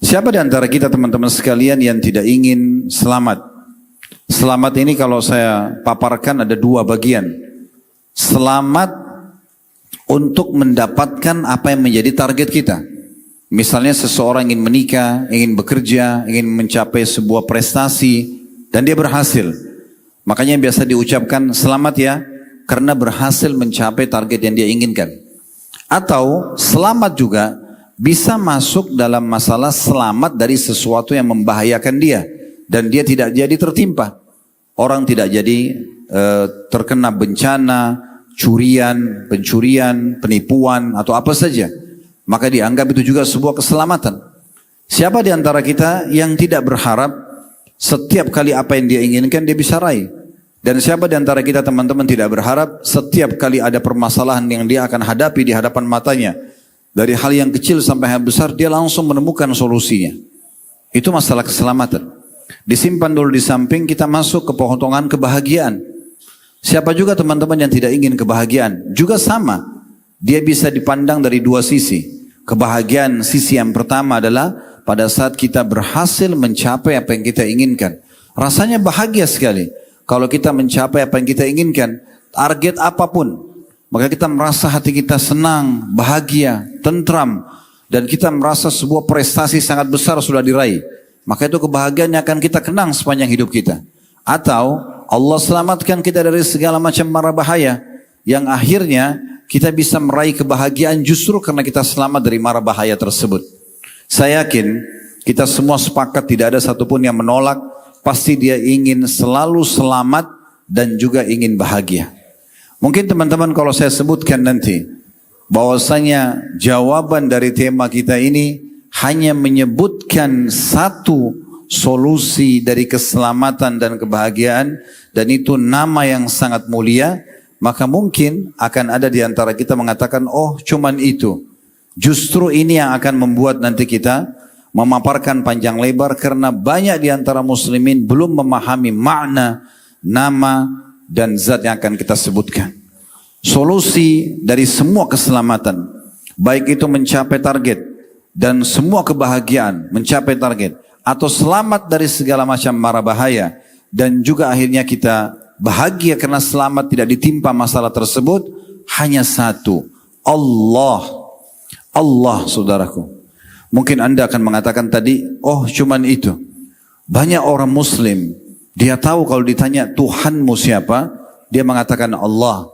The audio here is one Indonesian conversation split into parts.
Siapa di antara kita teman-teman sekalian yang tidak ingin selamat? Selamat ini kalau saya paparkan ada dua bagian. Selamat untuk mendapatkan apa yang menjadi target kita. Misalnya seseorang ingin menikah, ingin bekerja, ingin mencapai sebuah prestasi, dan dia berhasil. Makanya biasa diucapkan selamat ya, karena berhasil mencapai target yang dia inginkan. Atau selamat juga bisa masuk dalam masalah selamat dari sesuatu yang membahayakan dia. Dan dia tidak jadi tertimpa. Orang tidak jadi terkena bencana, curian, pencurian, penipuan, atau apa saja. Maka dianggap itu juga sebuah keselamatan. Siapa di antara kita yang tidak berharap setiap kali apa yang dia inginkan dia bisa raih? Dan siapa di antara kita teman-teman tidak berharap setiap kali ada permasalahan yang dia akan hadapi di hadapan matanya, dari hal yang kecil sampai hal besar dia langsung menemukan solusinya? Itu masalah keselamatan. Disimpan dulu di samping, kita masuk ke potongan kebahagiaan. Siapa juga teman-teman yang tidak ingin kebahagiaan? Juga sama, dia bisa dipandang dari dua sisi. Kebahagiaan sisi yang pertama adalah pada saat kita berhasil mencapai apa yang kita inginkan. Rasanya bahagia sekali. Kalau kita mencapai apa yang kita inginkan, target apapun, maka kita merasa hati kita senang, bahagia, tentram, dan kita merasa sebuah prestasi sangat besar sudah diraih. Maka itu kebahagiaan yang akan kita kenang sepanjang hidup kita. Atau Allah selamatkan kita dari segala macam mara bahaya, yang akhirnya kita bisa meraih kebahagiaan justru karena kita selamat dari mara bahaya tersebut. Saya yakin kita semua sepakat tidak ada satupun yang menolak. Pasti dia ingin selalu selamat dan juga ingin bahagia. Mungkin teman-teman kalau saya sebutkan nanti bahwasanya jawaban dari tema kita ini hanya menyebutkan satu solusi dari keselamatan dan kebahagiaan, dan itu nama yang sangat mulia, maka mungkin akan ada di antara kita mengatakan, oh cuman itu. Justru ini yang akan membuat nanti kita memaparkan panjang lebar, karena banyak di antara muslimin belum memahami makna, nama, dan zat yang akan kita sebutkan. Solusi dari semua keselamatan, baik itu mencapai target, dan semua kebahagiaan mencapai target, atau selamat dari segala macam mara bahaya, dan juga akhirnya kita bahagia karena selamat tidak ditimpa masalah tersebut, hanya satu, Allah. Allah, saudaraku. Mungkin Anda akan mengatakan tadi, oh cuman itu. Banyak orang muslim, dia tahu kalau ditanya Tuhanmu siapa, dia mengatakan Allah.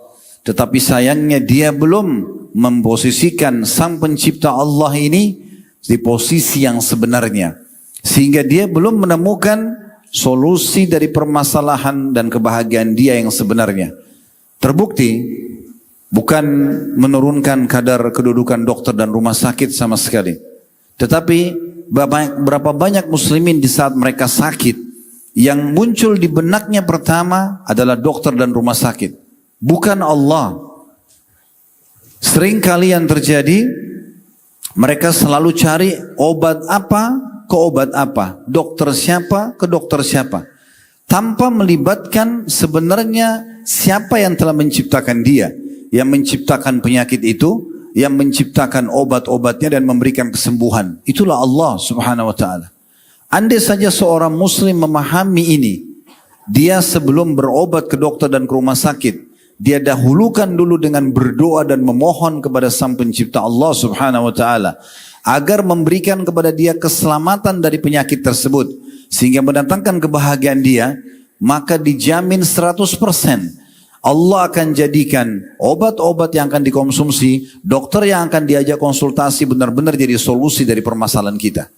Tetapi sayangnya dia belum memposisikan sang pencipta Allah ini di posisi yang sebenarnya. Sehingga dia belum menemukan solusi dari permasalahan dan kebahagiaan dia yang sebenarnya. Terbukti, bukan menurunkan kadar kedudukan dokter dan rumah sakit sama sekali. Tetapi berapa banyak muslimin di saat mereka sakit, yang muncul di benaknya pertama adalah dokter dan rumah sakit, bukan Allah. Sering kali yang terjadi, mereka selalu cari obat apa ke obat apa, dokter siapa ke dokter siapa, tanpa melibatkan sebenarnya siapa yang telah menciptakan dia, yang menciptakan penyakit itu, yang menciptakan obat-obatnya dan memberikan kesembuhan. Itulah Allah subhanahu wa ta'ala. Andai saja seorang muslim memahami ini, dia sebelum berobat ke dokter dan ke rumah sakit, dia dahulukan dulu dengan berdoa dan memohon kepada sang pencipta Allah subhanahu wa ta'ala, agar memberikan kepada dia keselamatan dari penyakit tersebut, sehingga mendatangkan kebahagiaan dia, maka dijamin 100%. Allah akan jadikan obat-obat yang akan dikonsumsi, dokter yang akan diajak konsultasi benar-benar jadi solusi dari permasalahan kita.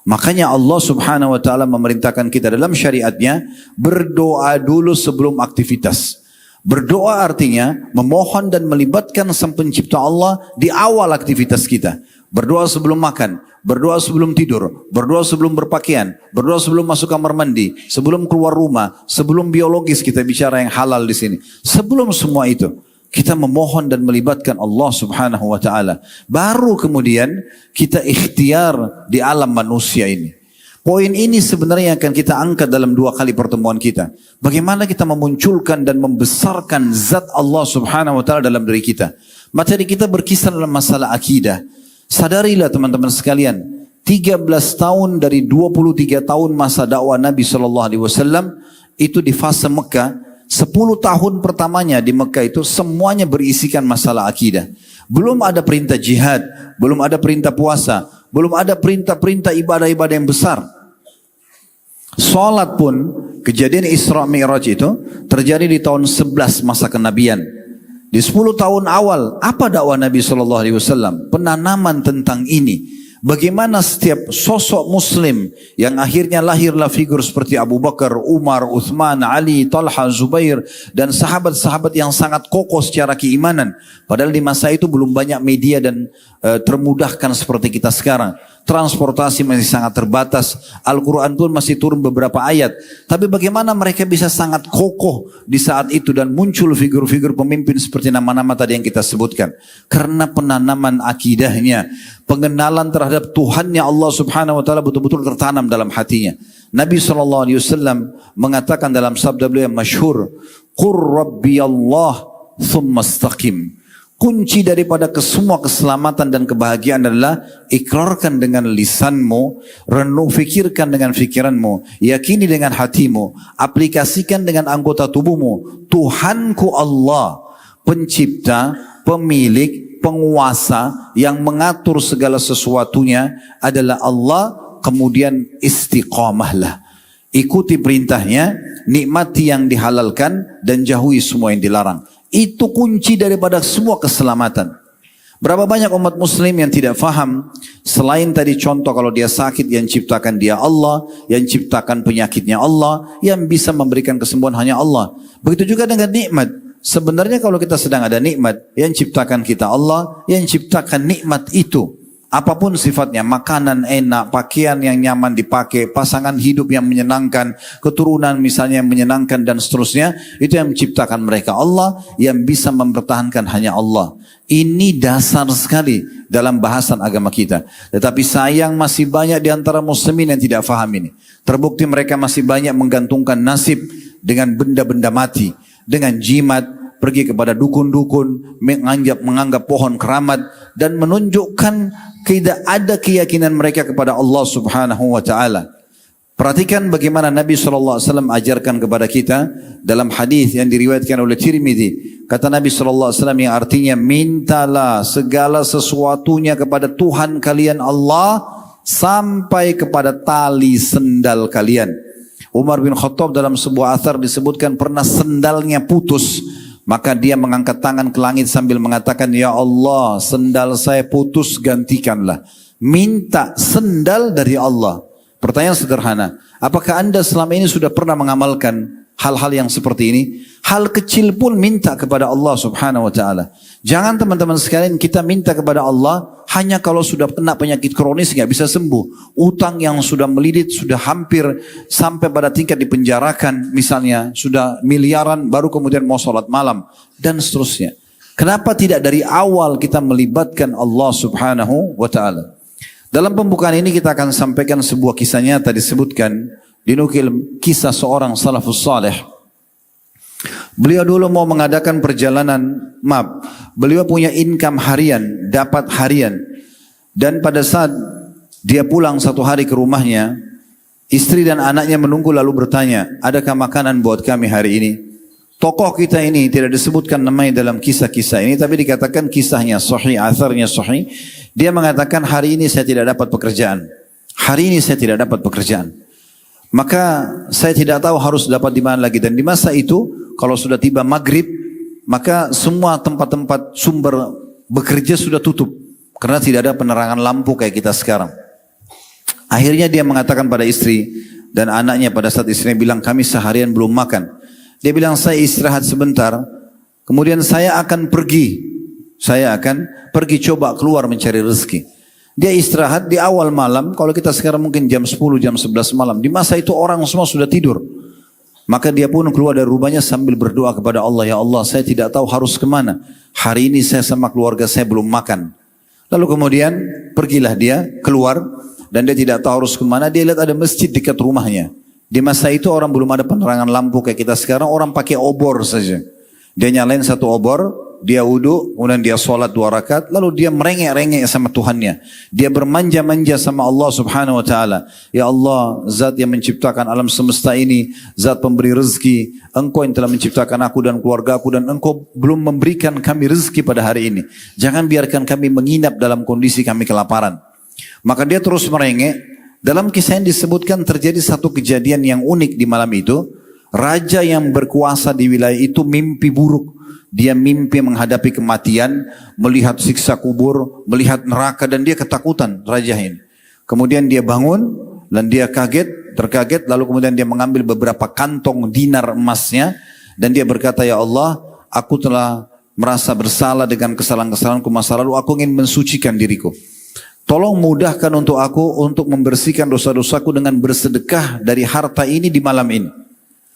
Makanya Allah subhanahu wa ta'ala memerintahkan kita dalam syariatnya, berdoa dulu sebelum aktivitas. Berdoa artinya memohon dan melibatkan sang pencipta Allah di awal aktivitas kita. Berdoa sebelum makan, berdoa sebelum tidur, berdoa sebelum berpakaian, berdoa sebelum masuk kamar mandi, sebelum keluar rumah, sebelum biologis, kita bicara yang halal di sini. Sebelum semua itu, kita memohon dan melibatkan Allah subhanahu wa ta'ala. Baru kemudian kita ikhtiar di alam manusia ini. Poin ini sebenarnya akan kita angkat dalam 2 kali pertemuan kita. Bagaimana kita memunculkan dan membesarkan zat Allah subhanahu wa ta'ala dalam diri kita. Materi kita berkisar dalam masalah akidah. Sadarilah teman-teman sekalian, 13 tahun dari 23 tahun masa dakwah Nabi SAW itu di fase Mekah. 10 tahun pertamanya di Mekah itu semuanya berisikan masalah akidah. Belum ada perintah jihad, belum ada perintah puasa, belum ada perintah-perintah ibadah-ibadah yang besar. Salat pun, kejadian Isra Mi'raj itu terjadi di tahun 11 masa kenabian. Di 10 tahun awal, apa dakwah Nabi SAW? Penanaman tentang ini. Bagaimana setiap sosok muslim yang akhirnya lahirlah figur seperti Abu Bakar, Umar, Uthman, Ali, Talha, Zubair dan sahabat-sahabat yang sangat kokoh secara keimanan. Padahal di masa itu belum banyak media dan termudahkan seperti kita sekarang. Transportasi masih sangat terbatas. Al-Quran pun masih turun beberapa ayat. Tapi bagaimana mereka bisa sangat kokoh di saat itu dan muncul figur-figur pemimpin seperti nama-nama tadi yang kita sebutkan. Karena penanaman akidahnya, pengenalan terhadap Tuhannya Allah Subhanahu Wa Taala betul-betul tertanam dalam hatinya. Nabi SAW mengatakan dalam sabda beliau yang masyhur, "Qur Rabbi Allah, thumma istaqim." Kunci daripada semua keselamatan dan kebahagiaan adalah ikrarkan dengan lisanmu, fikirkan dengan fikiranmu, yakini dengan hatimu, aplikasikan dengan anggota tubuhmu. Tuhanku Allah, pencipta, pemilik, penguasa yang mengatur segala sesuatunya adalah Allah. Kemudian istiqamahlah, ikuti perintahnya, nikmati yang dihalalkan dan jauhi semua yang dilarang. Itu kunci daripada semua keselamatan. Berapa banyak umat muslim yang tidak faham, selain tadi contoh kalau dia sakit yang ciptakan dia Allah, yang ciptakan penyakitnya Allah, yang bisa memberikan kesembuhan hanya Allah. Begitu juga dengan nikmat. Sebenarnya kalau kita sedang ada nikmat, yang ciptakan kita Allah, yang ciptakan nikmat itu. Apapun sifatnya, makanan enak, pakaian yang nyaman dipakai, pasangan hidup yang menyenangkan, keturunan misalnya yang menyenangkan dan seterusnya, itu yang menciptakan mereka Allah, yang bisa mempertahankan hanya Allah. Ini dasar sekali dalam bahasan agama kita. Tetapi sayang masih banyak di antara muslimin yang tidak faham ini. Terbukti mereka masih banyak menggantungkan nasib dengan benda-benda mati, dengan jimat, pergi kepada dukun-dukun, menganggap pohon keramat, dan menunjukkan tidak ada keyakinan mereka kepada Allah Subhanahu Wa Taala. Perhatikan bagaimana Nabi SAW ajarkan kepada kita dalam hadis yang diriwayatkan oleh Tirmidzi. Kata Nabi SAW yang artinya, mintalah segala sesuatunya kepada Tuhan kalian Allah sampai kepada tali sendal kalian. Umar bin Khattab dalam sebuah athar disebutkan pernah sendalnya putus. Maka dia mengangkat tangan ke langit sambil mengatakan, "Ya Allah, sendal saya putus, gantikanlah." Minta sendal dari Allah. Pertanyaan sederhana, apakah Anda selama ini sudah pernah mengamalkan hal-hal yang seperti ini? Hal kecil pun minta kepada Allah Subhanahu Wa Taala. Jangan teman-teman sekalian kita minta kepada Allah hanya kalau sudah kena penyakit kronis nggak bisa sembuh, utang yang sudah melilit sudah hampir sampai pada tingkat dipenjarakan, misalnya sudah miliaran, baru kemudian mau sholat malam dan seterusnya. Kenapa tidak dari awal kita melibatkan Allah Subhanahu Wa Taala? Dalam pembukaan ini kita akan sampaikan sebuah kisah nyata disebutkan, dinukil kisah seorang salafus saleh. Beliau dulu mau mengadakan perjalanan, beliau punya income harian, dapat harian. Dan pada saat dia pulang satu hari ke rumahnya, istri dan anaknya menunggu lalu bertanya, adakah makanan buat kami hari ini? Tokoh kita ini tidak disebutkan namanya dalam kisah-kisah ini, tapi dikatakan kisahnya sahih, atharnya sahih. Dia mengatakan, hari ini saya tidak dapat pekerjaan. Hari ini saya tidak dapat pekerjaan. Maka saya tidak tahu harus dapat di mana lagi. Dan di masa itu, kalau sudah tiba maghrib, maka semua tempat-tempat sumber bekerja sudah tutup. Karena tidak ada penerangan lampu kayak kita sekarang. Akhirnya dia mengatakan pada istri dan anaknya, pada saat istrinya bilang, kami seharian belum makan. Dia bilang, saya istirahat sebentar, kemudian saya akan pergi. Saya akan pergi coba keluar mencari rezeki. Dia istirahat di awal malam, kalau kita sekarang mungkin jam 10, jam 11 malam. Di masa itu orang semua sudah tidur. Maka dia pun keluar dari rumahnya sambil berdoa kepada Allah, ya Allah, saya tidak tahu harus kemana. Hari ini saya sama keluarga saya belum makan. Lalu kemudian pergilah dia keluar dan dia tidak tahu harus kemana. Dia lihat ada masjid dekat rumahnya. Di masa itu orang belum ada penerangan lampu kayak kita sekarang, orang pakai obor saja. Dia nyalain satu obor, dia wudu, kemudian dia sholat 2 rakaat, lalu dia merengek-rengek sama Tuhannya. Dia bermanja-manja sama Allah subhanahu wa ta'ala. Ya Allah, zat yang menciptakan alam semesta ini, zat pemberi rezeki, engkau yang telah menciptakan aku dan keluarga aku, dan engkau belum memberikan kami rezeki pada hari ini. Jangan biarkan kami menginap dalam kondisi kami kelaparan. Maka dia terus merengek. Dalam kisah yang disebutkan terjadi satu kejadian yang unik di malam itu. Raja yang berkuasa di wilayah itu mimpi buruk. Dia mimpi menghadapi kematian, melihat siksa kubur, melihat neraka, dan dia ketakutan raja ini. Kemudian dia bangun dan dia terkaget, lalu kemudian dia mengambil beberapa kantong dinar emasnya dan dia berkata, ya Allah, aku telah merasa bersalah dengan kesalahan-kesalahanku masa lalu, aku ingin mensucikan diriku. Tolong mudahkan untuk aku untuk membersihkan dosa-dosaku dengan bersedekah dari harta ini di malam ini.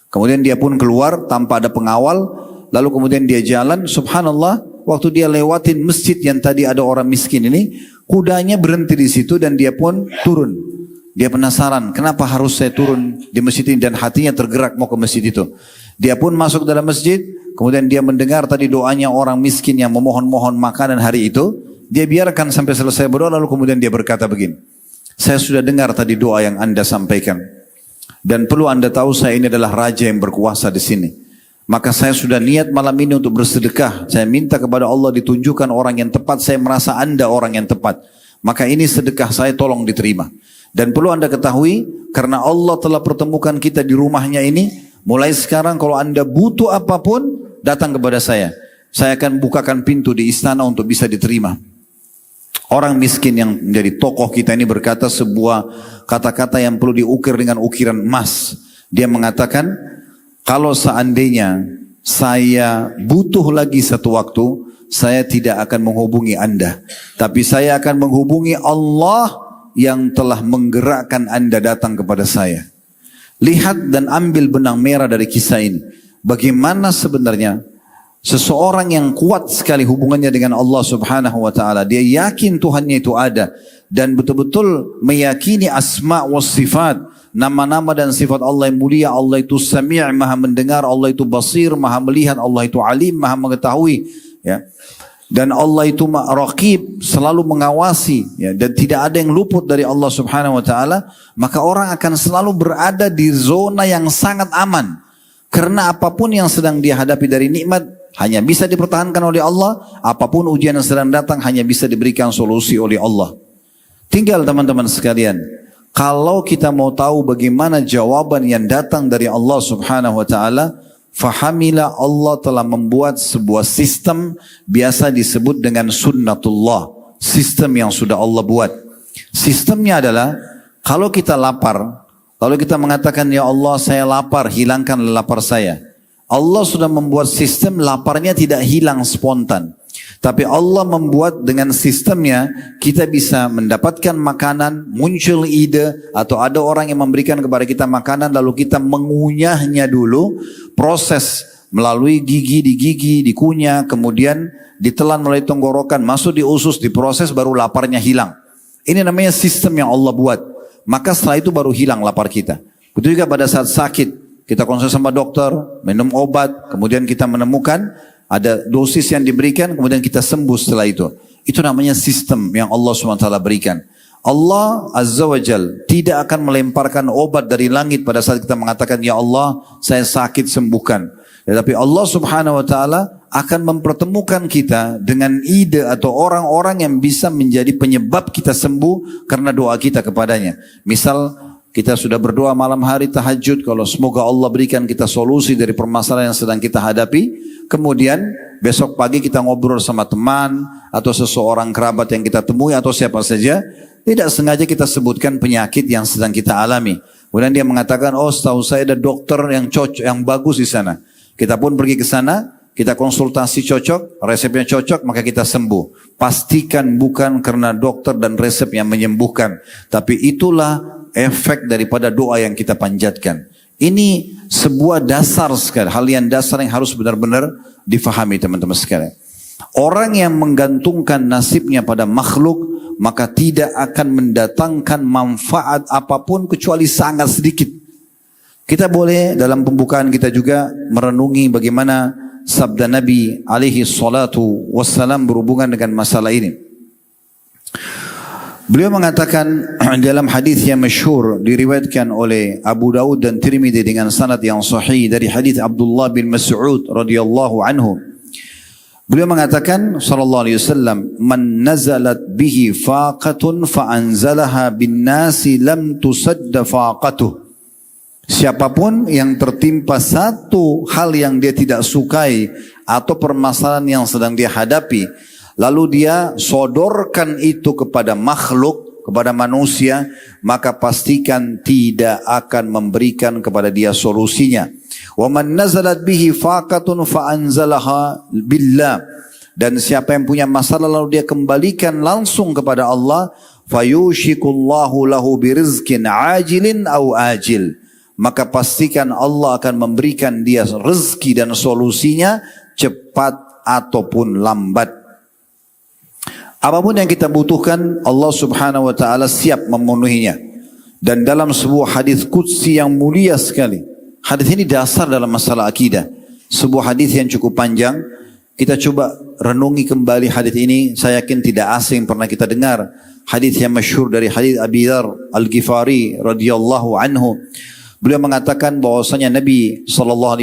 Kemudian dia pun keluar tanpa ada pengawal, lalu kemudian dia jalan, subhanallah, waktu dia lewatin masjid yang tadi ada orang miskin ini, kudanya berhenti di situ dan dia pun turun. Dia penasaran, kenapa harus saya turun di masjid ini, dan hatinya tergerak mau ke masjid itu. Dia pun masuk dalam masjid, kemudian dia mendengar tadi doanya orang miskin yang memohon-mohon makanan hari itu. Dia biarkan sampai selesai berdoa, lalu kemudian dia berkata begini, saya sudah dengar tadi doa yang Anda sampaikan. Dan perlu Anda tahu saya ini adalah raja yang berkuasa di sini. Maka saya sudah niat malam ini untuk bersedekah. Saya minta kepada Allah ditunjukkan orang yang tepat. Saya merasa Anda orang yang tepat. Maka ini sedekah saya, tolong diterima. Dan perlu Anda ketahui, karena Allah telah pertemukan kita di rumahnya ini, mulai sekarang kalau Anda butuh apapun, datang kepada saya. Saya akan bukakan pintu di istana untuk bisa diterima. Orang miskin yang menjadi tokoh kita ini berkata sebuah kata-kata yang perlu diukir dengan ukiran emas. Dia mengatakan, kalau seandainya saya butuh lagi satu waktu, saya tidak akan menghubungi Anda. Tapi saya akan menghubungi Allah yang telah menggerakkan Anda datang kepada saya. Lihat dan ambil benang merah dari kisah ini. Bagaimana sebenarnya seseorang yang kuat sekali hubungannya dengan Allah subhanahu wa ta'ala. Dia yakin Tuhannya itu ada. Dan betul-betul meyakini asma' wa sifat. Nama-nama dan sifat Allah yang mulia. Allah itu sami' maha mendengar. Allah itu basir, maha melihat. Allah itu alim, maha mengetahui. Ya. Dan Allah itu raqib, selalu mengawasi. Ya. Dan tidak ada yang luput dari Allah subhanahu wa ta'ala. Maka orang akan selalu berada di zona yang sangat aman. Karena apapun yang sedang dia hadapi dari nikmat, hanya bisa dipertahankan oleh Allah. Apapun ujian yang sedang datang hanya bisa diberikan solusi oleh Allah. Tinggal teman-teman sekalian, kalau kita mau tahu bagaimana jawaban yang datang dari Allah subhanahu wa ta'ala, fahamilah Allah telah membuat sebuah sistem biasa disebut dengan sunnatullah. Sistem yang sudah Allah buat. Sistemnya adalah, kalau kita lapar, lalu kita mengatakan, ya Allah saya lapar, hilangkan lapar saya. Allah sudah membuat sistem laparnya tidak hilang spontan. Tapi Allah membuat dengan sistemnya kita bisa mendapatkan makanan, muncul ide, atau ada orang yang memberikan kepada kita makanan lalu kita mengunyahnya dulu. Proses melalui gigi, dikunyah, kemudian ditelan melalui tenggorokan, masuk di usus, diproses, baru laparnya hilang. Ini namanya sistem yang Allah buat. Maka setelah itu baru hilang lapar kita. Begitu juga pada saat sakit. Kita konsul sama dokter, minum obat, kemudian kita menemukan ada dosis yang diberikan, kemudian kita sembuh setelah itu. Itu namanya sistem yang Allah SWT berikan. Allah Azza wa Jal tidak akan melemparkan obat dari langit pada saat kita mengatakan, ya Allah saya sakit sembuhkan. Tetapi Allah Subhanahu wa Ta'ala akan mempertemukan kita dengan ide atau orang-orang yang bisa menjadi penyebab kita sembuh karena doa kita kepadanya. Misal, kita sudah berdoa malam hari tahajud, kalau semoga Allah berikan kita solusi dari permasalahan yang sedang kita hadapi. Kemudian besok pagi kita ngobrol sama teman atau seseorang kerabat yang kita temui atau siapa saja. Tidak sengaja kita sebutkan penyakit yang sedang kita alami. Kemudian dia mengatakan, oh setahu saya ada dokter yang cocok, yang bagus di sana. Kita pun pergi ke sana, kita konsultasi cocok, resepnya cocok, maka kita sembuh. Pastikan bukan karena dokter dan resep yang menyembuhkan. Tapi itulah efek daripada doa yang kita panjatkan. Ini sebuah dasar sekali, hal yang dasar yang harus benar-benar difahami teman-teman sekalian. Orang yang menggantungkan nasibnya pada makhluk, maka tidak akan mendatangkan manfaat apapun kecuali sangat sedikit. Kita boleh dalam pembukaan kita juga merenungi bagaimana sabda Nabi alaihi salatu wassalam berhubungan dengan masalah ini. Beliau mengatakan dalam hadis yang masyhur diriwayatkan oleh Abu Daud dan Tirmidzi dengan sanad yang sahih dari hadis Abdullah bin Mas'ud radhiyallahu anhu. Beliau mengatakan sallallahu alaihi wasallam, "Man nazalat bihi faqatun fa anzalaha bin nasi lam tusadda faqatuh." Siapapun yang tertimpa satu hal yang dia tidak sukai atau permasalahan yang sedang dia hadapi, lalu dia sodorkan itu kepada makhluk, kepada manusia, maka pastikan tidak akan memberikan kepada dia solusinya. Wa man nazalat bihi faqatun fa anzalaha billah. Dan siapa yang punya masalah lalu dia kembalikan langsung kepada Allah, fayushikullahu lahu birizqin ajilin au ajil. Maka pastikan Allah akan memberikan dia rezeki dan solusinya cepat ataupun lambat. Apapun yang kita butuhkan, Allah subhanahu wa ta'ala siap memenuhinya. Dan dalam sebuah hadis qudsi yang mulia sekali, hadis ini dasar dalam masalah akidah. Sebuah hadis yang cukup panjang, kita coba renungi kembali hadis ini. Saya yakin tidak asing, pernah kita dengar. Hadis yang masyhur dari hadis Abi Dzar Al-Ghifari radhiyallahu anhu. Beliau mengatakan bahwasanya Nabi SAW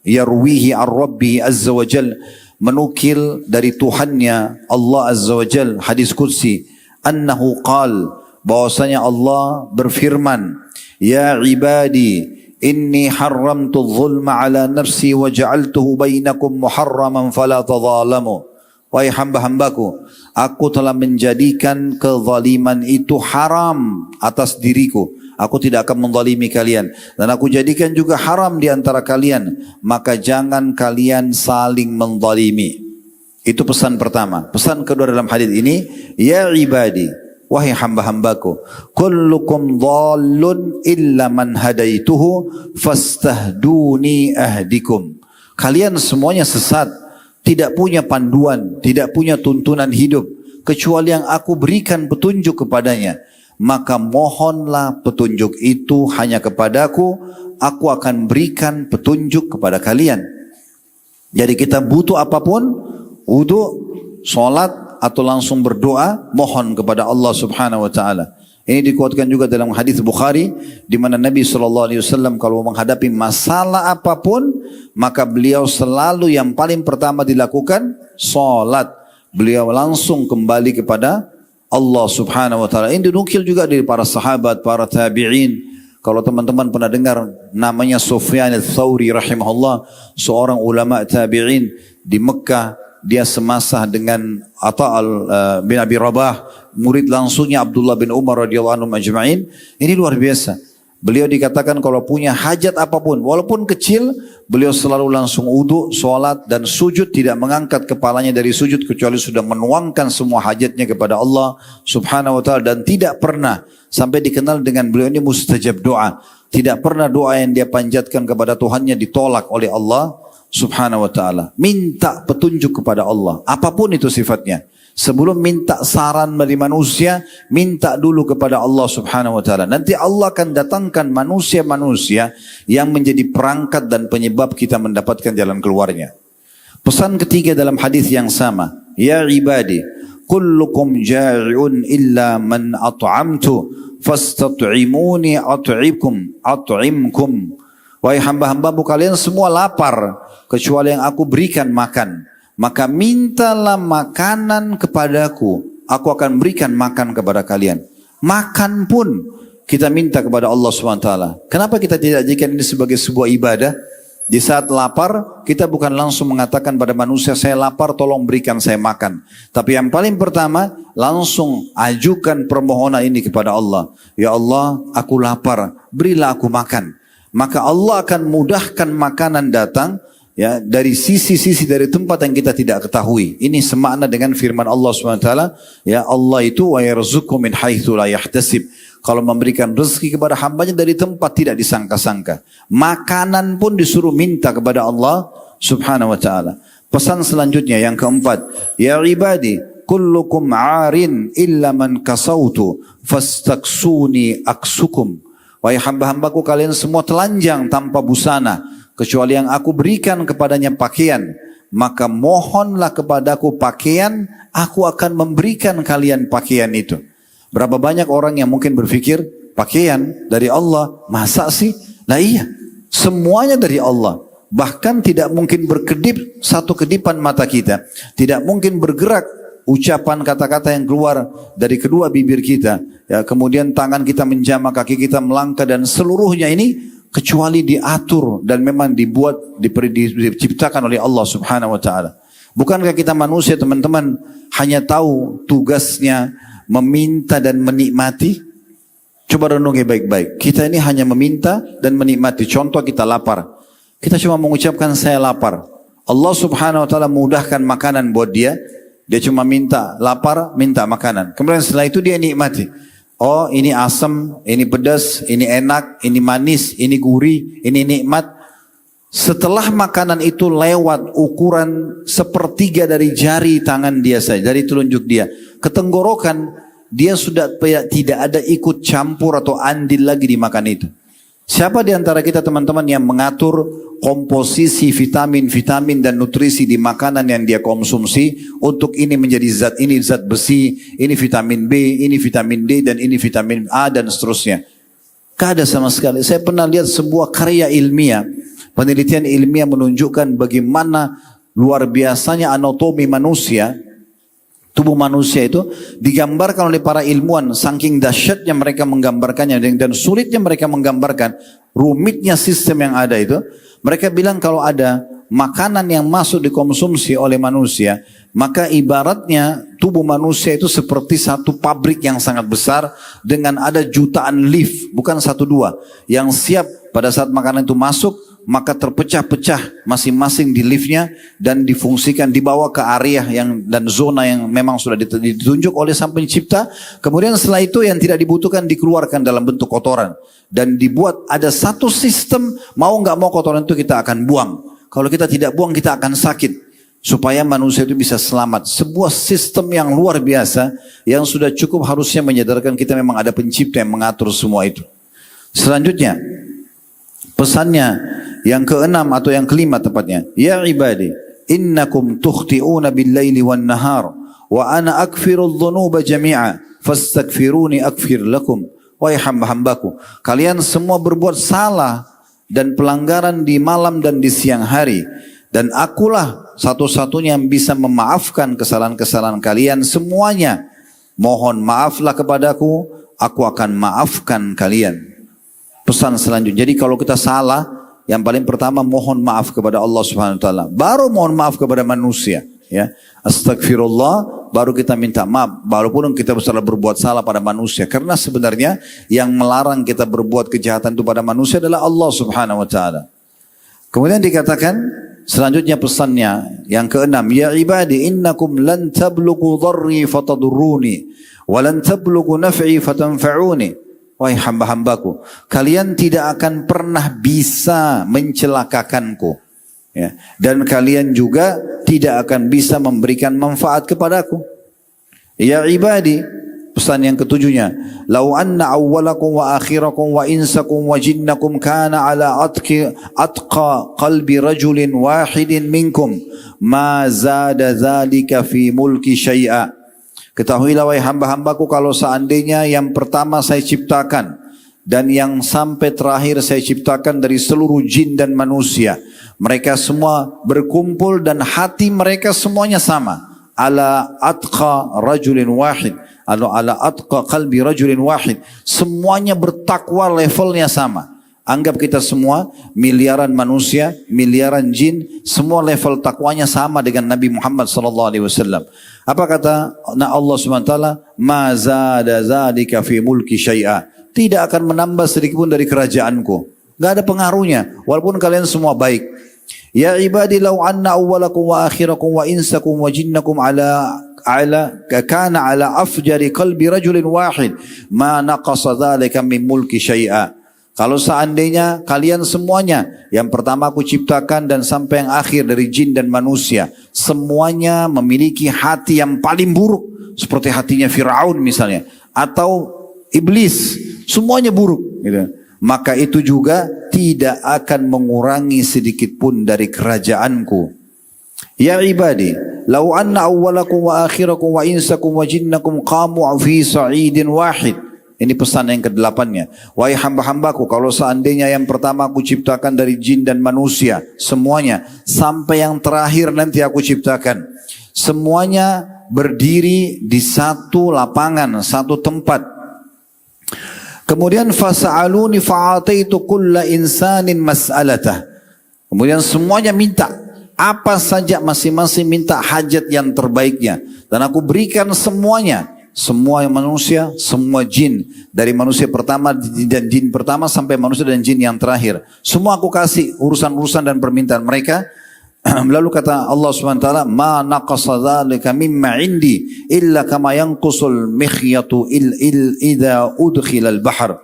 yarwihi ar-Rabbi azza wa jal, menukil dari Tuhannya Allah azza wa jal, hadis qudsi, annahu qal, bahwasanya Allah berfirman, ya ibadi inni haramtu dhulma ala nafsi wa ja'altuhu bainakum muharraman fala tadhalamu. Wahai hamba-hambaku, aku telah menjadikan kezaliman itu haram atas diriku. Aku tidak akan menzalimi kalian. Dan aku jadikan juga haram di antara kalian. Maka jangan kalian saling menzalimi. Itu pesan pertama. Pesan kedua dalam hadis ini, ya ibadi, wahai hamba-hambaku, kullukum dhallun illa man hadaituhu fastahduni ahdikum. Kalian semuanya sesat, tidak punya panduan, tidak punya tuntunan hidup, kecuali yang aku berikan petunjuk kepadanya. Maka mohonlah petunjuk itu hanya kepadaku, aku akan berikan petunjuk kepada kalian. Jadi kita butuh apapun, wudu, sholat, atau langsung berdoa, mohon kepada Allah subhanahu wa ta'ala. Ini dikuatkan juga dalam hadis Bukhari, di mana Nabi SAW kalau menghadapi masalah apapun, maka beliau selalu yang paling pertama dilakukan, sholat. Beliau langsung kembali kepada Allah subhanahu wa ta'ala. Ini dinukil juga dari para sahabat, para tabi'in. Kalau teman-teman pernah dengar namanya Sufyan al-Thawri rahimahullah, seorang ulama tabi'in di Mekah. Dia semasa dengan Atha bin Abi Rabah, murid langsungnya Abdullah bin Umar radhiyallahu anhu majma'in. Ini luar biasa. Beliau dikatakan kalau punya hajat apapun, walaupun kecil, beliau selalu langsung wudu, sholat dan sujud, tidak mengangkat kepalanya dari sujud kecuali sudah menuangkan semua hajatnya kepada Allah subhanahu wa ta'ala. Dan tidak pernah, sampai dikenal dengan beliau ini mustajab doa, tidak pernah doa yang dia panjatkan kepada Tuhannya ditolak oleh Allah subhanahu wa ta'ala. Minta petunjuk kepada Allah, apapun itu sifatnya. Sebelum minta saran dari manusia, minta dulu kepada Allah subhanahu wa ta'ala. Nanti Allah akan datangkan manusia-manusia yang menjadi perangkat dan penyebab kita mendapatkan jalan keluarnya. Pesan ketiga dalam hadis yang sama, ya ibadi, kullukum ja'i'un illa man at'amtu fastat'imuni at'imkum. Wahai hamba-hambamu, kalian semua lapar kecuali yang aku berikan makan. Maka mintalah makanan kepadaku, aku akan berikan makan kepada kalian. Makan pun kita minta kepada Allah SWT. Kenapa kita tidak jadikan ini sebagai sebuah ibadah? Di saat lapar, kita bukan langsung mengatakan pada manusia, saya lapar, tolong berikan saya makan. Tapi yang paling pertama, langsung ajukan permohonan ini kepada Allah. Ya Allah, aku lapar, berilah aku makan. Maka Allah akan mudahkan makanan datang, ya, dari sisi-sisi dari tempat yang kita tidak ketahui. Ini semakna dengan firman Allah SWT, ya, Allah itu wa yarzuqu min haitsu la yahtasib. Kalau memberikan rezeki kepada hambanya dari tempat tidak disangka-sangka. Makanan pun disuruh minta kepada Allah subhanahu wa ta'ala. Pesan selanjutnya yang keempat, ya ibadi kullukum 'arin illa man kasautu fastaksuni aksukum. Wahai hamba-hambaku, kalian semua telanjang tanpa busana, kecuali yang aku berikan kepadanya pakaian, maka mohonlah kepadaku pakaian, aku akan memberikan kalian pakaian itu. Berapa banyak orang yang mungkin berpikir pakaian dari Allah, masa sih? Lah iya, semuanya dari Allah. Bahkan tidak mungkin berkedip satu kedipan mata kita, tidak mungkin bergerak ucapan kata-kata yang keluar dari kedua bibir kita, ya, kemudian tangan kita menjamah, kaki kita melangkah, dan seluruhnya ini kecuali diatur dan memang diciptakan oleh Allah Subhanahu wa taala. Bukankah kita manusia, teman-teman, hanya tahu tugasnya meminta dan menikmati? Coba renungi baik-baik. Kita ini hanya meminta dan menikmati. Contoh, kita lapar, kita cuma mengucapkan saya lapar. Allah Subhanahu wa taala mudahkan makanan buat dia. Dia cuma minta lapar, minta makanan. Kemudian setelah itu dia nikmati. Oh, ini asam, ini pedas, ini enak, ini manis, ini gurih, ini nikmat. Setelah makanan itu lewat ukuran sepertiga dari jari tangan dia saja, dari telunjuk dia, ke tenggorokan, dia sudah tidak ada ikut campur atau andil lagi di makan itu. Siapa di antara kita, teman-teman, yang mengatur komposisi vitamin-vitamin dan nutrisi di makanan yang dia konsumsi, untuk ini menjadi zat ini zat besi, ini vitamin B, ini vitamin D, dan ini vitamin A, dan seterusnya? Tidak ada sama sekali. Saya pernah lihat sebuah karya ilmiah, penelitian ilmiah menunjukkan bagaimana luar biasanya anatomi manusia. Tubuh manusia itu digambarkan oleh para ilmuwan, saking dahsyatnya mereka menggambarkannya dan sulitnya mereka menggambarkan, rumitnya sistem yang ada itu. Mereka bilang kalau ada makanan yang masuk dikonsumsi oleh manusia, maka ibaratnya tubuh manusia itu seperti satu pabrik yang sangat besar dengan ada jutaan lift, bukan satu dua, yang siap pada saat makanan itu masuk, maka terpecah-pecah masing-masing di liftnya dan difungsikan, dibawa ke area yang dan zona yang memang sudah ditunjuk oleh Sang Pencipta. Kemudian setelah itu yang tidak dibutuhkan dikeluarkan dalam bentuk kotoran dan dibuat ada satu sistem, mau nggak mau kotoran itu kita akan buang. Kalau kita tidak buang, kita akan sakit, supaya manusia itu bisa selamat. Sebuah sistem yang luar biasa yang sudah cukup harusnya menyadarkan kita memang ada pencipta yang mengatur semua itu. Selanjutnya, pesannya yang keenam atau yang kelima tepatnya, ya ibadi, innakum tukhti'una bil-laili wan-nahar wa ana aghfirudz dzunuba jami'a fastaghfiruni aghfir lakum. Wahai hamba-hambaku, kalian semua berbuat salah dan pelanggaran di malam dan di siang hari, dan akulah satu-satunya yang bisa memaafkan kesalahan-kesalahan kalian semuanya. Mohon maaflah kepadaku, aku akan maafkan kalian. Pesan selanjutnya, jadi kalau kita salah, yang paling pertama mohon maaf kepada Allah Subhanahu wa taala, baru mohon maaf kepada manusia, ya. Astagfirullah, baru kita minta maaf walaupun kita salah berbuat salah pada manusia, karena sebenarnya yang melarang kita berbuat kejahatan itu pada manusia adalah Allah Subhanahu wa taala. Kemudian dikatakan selanjutnya pesannya yang keenam, ya ibadi innakum lan tablughu dharri fatadurruni wa lan tablughu naf'i fatanfa'uni. Wahai hamba-hambaku, kalian tidak akan pernah bisa mencelakakanku, ya, dan kalian juga tidak akan bisa memberikan manfaat kepadaku. Ya ibadi, pesan yang ketujuhnya, lau anna awwalakum wa akhirakum wa insakum wa jinnakum kana ala atqa qalbi rajulin wahidin minkum ma zada dhalika fi mulki syai'a. Ketahuilah wahai hamba-hambaku, kalau seandainya yang pertama saya ciptakan dan yang sampai terakhir saya ciptakan dari seluruh jin dan manusia, mereka semua berkumpul dan hati mereka semuanya sama, ala atqa rajulin wahid, ala atqa qalbi rajulin wahid, semuanya bertakwa, levelnya sama. Anggap kita semua miliaran manusia, miliaran jin, semua level takwanya sama dengan Nabi Muhammad SAW. Apa kata Allah SWT? Ma zada zalika fi mulki syai'a. Tidak akan menambah sedikit pun dari kerajaanku. Gak ada pengaruhnya, walaupun kalian semua baik. Ya ibadi law anna awwalakum wa akhirakum wa insakum wa jinnakum kana ala afjari qalbi rajulin wahid ma naqasa dhalika min mulki syai'a. Kalau seandainya kalian semuanya, yang pertama aku ciptakan dan sampai yang akhir dari jin dan manusia, semuanya memiliki hati yang paling buruk, seperti hatinya Fir'aun misalnya, atau iblis, semuanya buruk, gitu. Maka itu juga tidak akan mengurangi sedikit pun dari kerajaanku. Ya ibadi, lau anna awwalakum wa akhirakum wa insakum wa jinnakum qamu fi sa'idin wahid. Ini pesan yang ke-8-nya. Wahai hamba-hambaku, kalau seandainya yang pertama aku ciptakan dari jin dan manusia, semuanya, sampai yang terakhir nanti aku ciptakan, semuanya berdiri di satu lapangan, satu tempat. Kemudian fasa'aluni fa'ataitu kulla insanin mas'alatah. Kemudian semuanya minta, apa saja masing-masing minta hajat yang terbaiknya. Dan aku berikan semuanya. Semua manusia, semua jin. Dari manusia pertama dan jin pertama sampai manusia dan jin yang terakhir. Semua aku kasih urusan-urusan dan permintaan mereka. Lalu kata Allah SWT, ma naqasa dhalika mimma indi illa kama yanqusul mikhyatu idza udkhila al-bahr.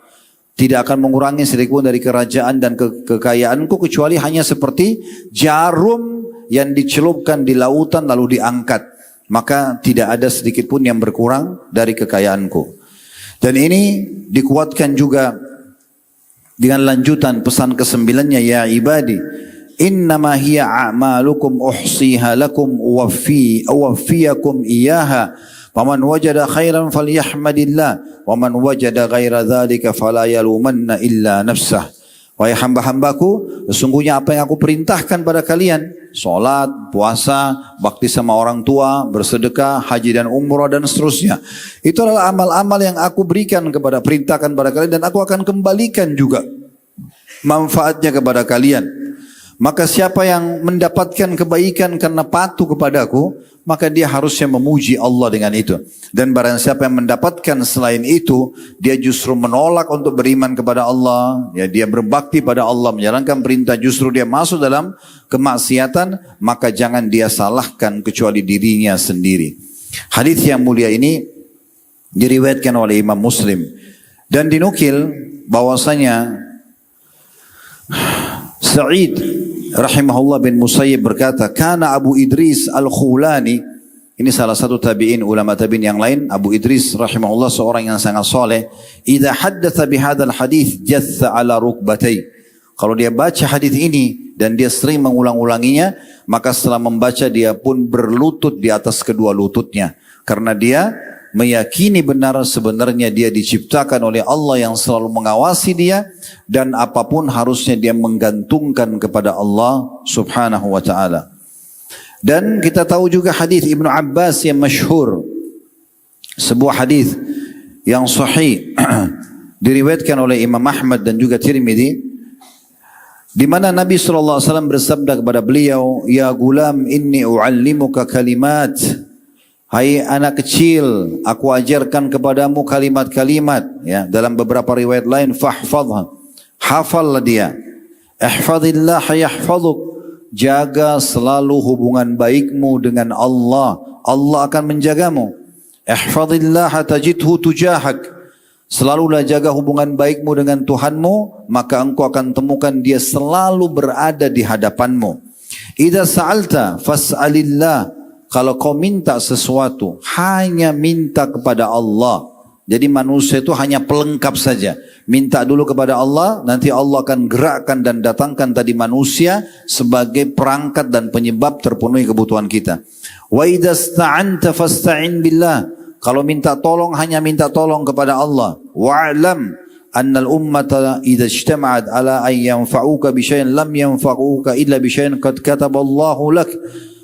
Tidak akan mengurangi sedikit pun dari kerajaan dan kekayaanku kecuali hanya seperti jarum yang dicelupkan di lautan lalu diangkat. Maka tidak ada sedikit pun yang berkurang dari kekayaanku. Dan ini dikuatkan juga dengan lanjutan pesan ke-9-nya, ya ibadi, innama hiya a'malukum uhsiha lakum uwaffiyakum iyaha. Faman wajada khairan falyahmadillah wa man wajada ghaira dzalika fala yalumanna illa nafsah. Wahai hamba-hambaku, sesungguhnya apa yang aku perintahkan pada kalian, sholat, puasa, bakti sama orang tua, bersedekah, haji dan umrah dan seterusnya. Itu adalah amal-amal yang aku berikan perintahkan pada kalian dan aku akan kembalikan juga manfaatnya kepada kalian. Maka siapa yang mendapatkan kebaikan karena patuh kepadaku, maka dia harusnya memuji Allah dengan itu. Dan barang siapa yang mendapatkan selain itu, dia justru menolak untuk beriman kepada Allah, ya, dia berbakti pada Allah, menjalankan perintah, justru dia masuk dalam kemaksiatan, maka jangan dia salahkan kecuali dirinya sendiri. Hadis yang mulia ini diriwayatkan oleh Imam Muslim dan dinukil bahwasanya Sa'id rahimahullah bin Musayyib berkata, kana Abu Idris al-Khulani, ini salah satu tabi'in, ulama tabi'in yang lain, Abu Idris rahimahullah seorang yang sangat soleh, idza haddatsa bihadzal hadits jatha ala rukbatai. Kalau dia baca hadis ini dan dia sering mengulang-ulanginya, maka setelah membaca dia pun berlutut di atas kedua lututnya, karena dia meyakini benar sebenarnya dia diciptakan oleh Allah yang selalu mengawasi dia, dan apapun harusnya dia menggantungkan kepada Allah subhanahu wa ta'ala. Dan kita tahu juga hadis Ibnu Abbas yang masyhur, sebuah hadis yang sahih diriwayatkan oleh Imam Ahmad dan juga Tirmidzi, di mana Nabi SAW bersabda kepada beliau, ya gulam inni u'allimuka kalimat. Hai anak kecil, aku ajarkan kepadamu kalimat-kalimat. Ya, dalam beberapa riwayat lain, fahfadha, hafallah dia. Ihfadillah yahfaduk, jaga selalu hubungan baikmu dengan Allah, Allah akan menjagamu. Ihfadillah tajidhu tujahak, selalulah jaga hubungan baikmu dengan Tuhanmu, maka engkau akan temukan dia selalu berada di hadapanmu. Idza sa'alta fas'alillah, kalau kau minta sesuatu, hanya minta kepada Allah. Jadi manusia itu hanya pelengkap saja. Minta dulu kepada Allah, nanti Allah akan gerakkan dan datangkan tadi manusia sebagai perangkat dan penyebab terpenuhi kebutuhan kita. Wa idza sta'anta fasta'in billah. Kalau minta tolong, hanya minta tolong kepada Allah. Wa'lam annal ummata idza ijtama'at ala an yanfa'uka bi syai'in lam yanfa'uka illa bi syai'in qad kataballahu lak.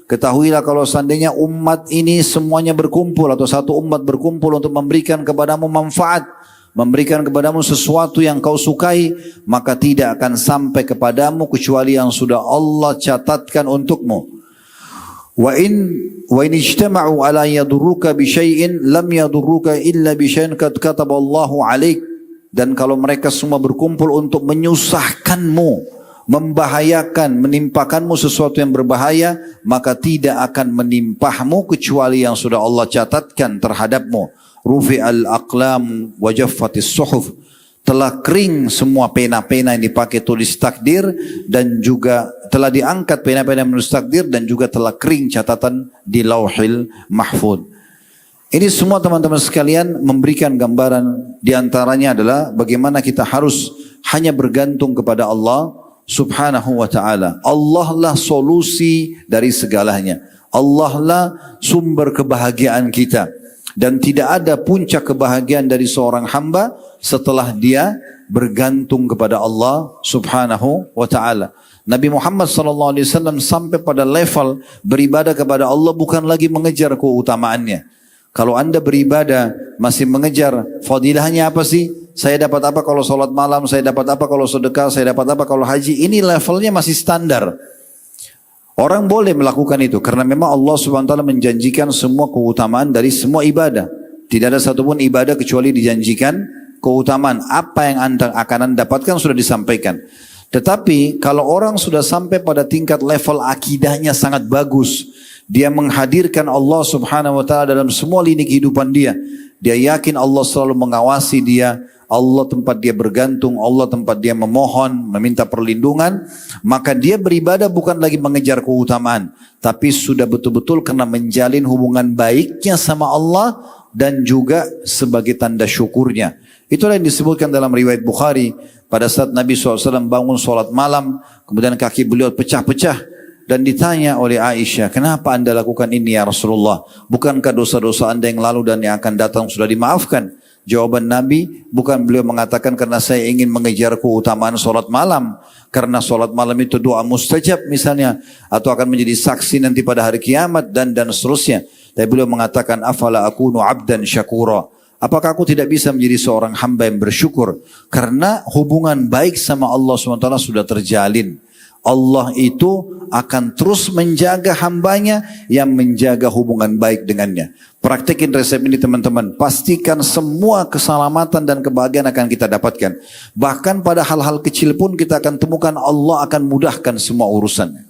Ketahuilah kalau seandainya umat ini semuanya berkumpul atau satu umat berkumpul untuk memberikan kepadamu manfaat, memberikan kepadamu sesuatu yang kau sukai, maka tidak akan sampai kepadamu kecuali yang sudah Allah catatkan untukmu. Wa in ijtama'u ala yadurruka bi syai'in lam yadurruka illa bi syai'in qad kataballahu 'alaik. Dan kalau mereka semua berkumpul untuk menyusahkanmu, membahayakan, menimpakanmu sesuatu yang berbahaya, maka tidak akan menimpahmu kecuali yang sudah Allah catatkan terhadapmu. Rufi'al aqlam wa jaffatis suhuf, telah kering semua pena-pena yang dipakai tulis takdir, dan juga telah diangkat pena-pena yang menulis takdir, dan juga telah kering catatan di lauhil mahfud. Ini semua teman-teman sekalian memberikan gambaran, diantaranya adalah bagaimana kita harus hanya bergantung kepada Allah subhanahu wa ta'ala. Allah lah solusi dari segalanya. Allah lah sumber kebahagiaan kita. Dan tidak ada puncak kebahagiaan dari seorang hamba setelah dia bergantung kepada Allah subhanahu wa ta'ala. Nabi Muhammad SAW sampai pada level beribadah kepada Allah bukan lagi mengejar keutamaannya. Kalau anda beribadah masih mengejar fadilahnya apa sih? Saya dapat apa kalau sholat malam, saya dapat apa kalau sedekah, saya dapat apa kalau haji. Ini levelnya masih standar. Orang boleh melakukan itu karena memang Allah Subhanahu wa taala menjanjikan semua keutamaan dari semua ibadah. Tidak ada satupun ibadah kecuali dijanjikan keutamaan. Apa yang anda akan dapatkan sudah disampaikan. Tetapi kalau orang sudah sampai pada tingkat level akidahnya sangat bagus, dia menghadirkan Allah Subhanahu wa taala dalam semua lini kehidupan dia. Dia yakin Allah selalu mengawasi dia, Allah tempat dia bergantung, Allah tempat dia memohon, meminta perlindungan, maka dia beribadah bukan lagi mengejar keutamaan, tapi sudah betul-betul karena menjalin hubungan baiknya sama Allah dan juga sebagai tanda syukurnya. Itulah yang disebutkan dalam riwayat Bukhari, pada saat Nabi SAW bangun sholat malam, kemudian kaki beliau pecah-pecah, dan ditanya oleh Aisyah, kenapa anda lakukan ini ya Rasulullah? Bukankah dosa-dosa anda yang lalu dan yang akan datang sudah dimaafkan? Jawaban Nabi, bukan beliau mengatakan karena saya ingin mengejar keutamaan sholat malam. Karena sholat malam itu doa mustajab misalnya. Atau akan menjadi saksi nanti pada hari kiamat dan seterusnya. Tapi beliau mengatakan, afala akunu abdan syakura. Apakah aku tidak bisa menjadi seorang hamba yang bersyukur? Karena hubungan baik sama Allah SWT sudah terjalin. Allah itu akan terus menjaga hambanya yang menjaga hubungan baik dengannya. Praktekin resep ini teman-teman. Pastikan semua keselamatan dan kebahagiaan akan kita dapatkan. Bahkan pada hal-hal kecil pun kita akan temukan Allah akan mudahkan semua urusannya.